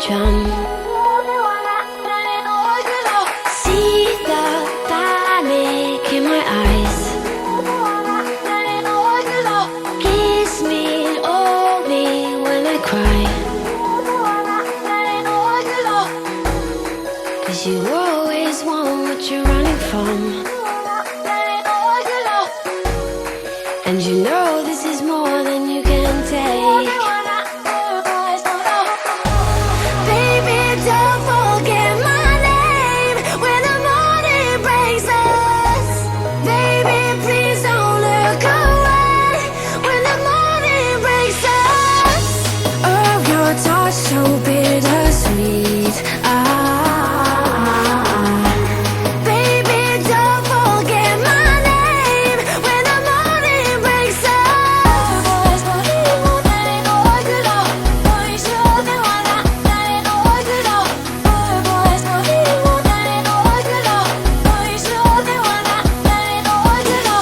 drum. See the panic in my eyes. Kiss me, hold me when I cry. 'Cause you always want what you're running from. And you know this is more than you can take. Baby, don't forget my name when the morning breaks us. Baby, please don't look away when the morning breaks us. Oh, your touch so bittersweet. Baby, don't forget my name when the morning breaks us.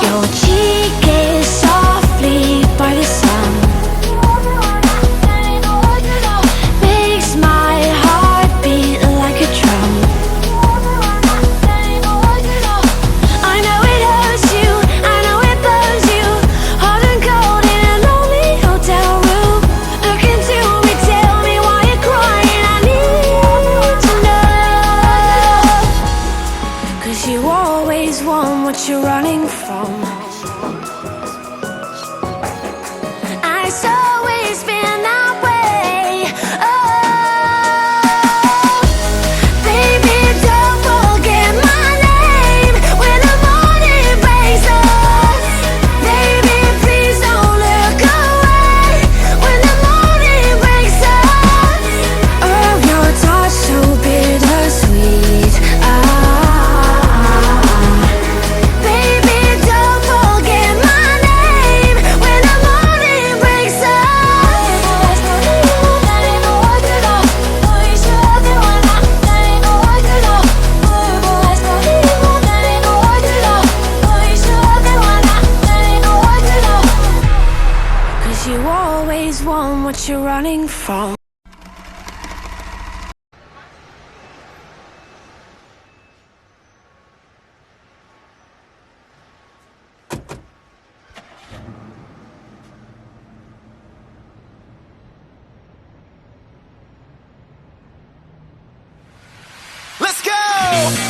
Your cheek is softly by the sun, makes my heart beat like a drum. I know it hurts you, I know it burns you, hot and cold in a lonely hotel room. Look into me, tell me why you're crying, I need to know. 'Cause you always want what you're running from. It's always been that way. Oh, baby, don't forget my name when the morning breaks us. Baby, please don't look away when the morning breaks us. Oh, your touch so bittersweet. Baby, don't forget my name when the morning breaks us. Cause you always want what you're running from. Let's go!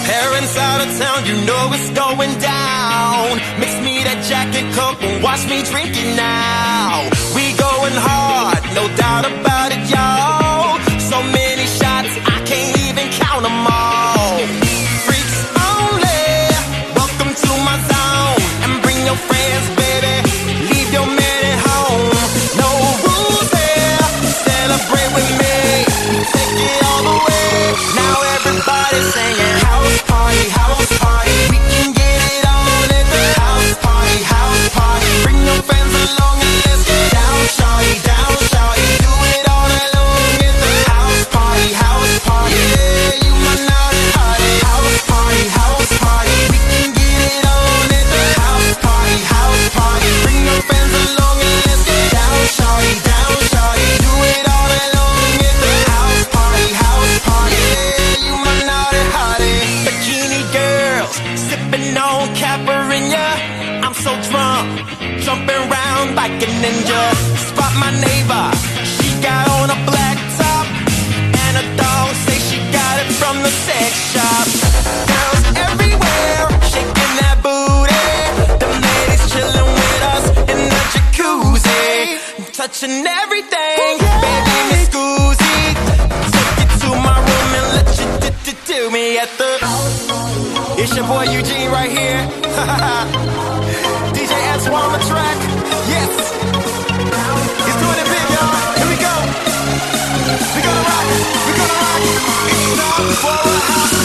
Parents out of town, you know it's going down. Mix me that Jack and Coke and watch me drink it now. We going hard, no doubt about it, y'all. So many shots, I can't even count them all. Freaks only, welcome to my zone. And bring your friends, baby, leave your man at home. No rules here, celebrate with me. Take it all the way. Now everybody's saying house party, house party. We can get it on at the house party, house party. Bring your friends along and let's get down, shawty, down, shawty. Do it all night long at the house party, house party. Yeah, you my naughty party, house party, house party. We can get it on at the house party, house party. Bring your friends along and let's get down, shawty, down, shawty. Do it all night long at the house party, house party. Yeah, you my naughty hottie. Bikini girls, sipping on Caipirinha. I'm so drunk, jumping around like a ninja. Spot my neighbor, she got on a black top, and a dog say she got it from the sex shop. Girls everywhere, shaking that booty. Them ladies chilling with us in the jacuzzi, touching everything, baby, Miss Goozy. Take it to my room and let you do me at the. It's your boy Eugene right here. DJ Antoine on the track. Yes. He's doing it big, y'all. Here we go. We're gonna rock. We're gonna rock. It's time for a house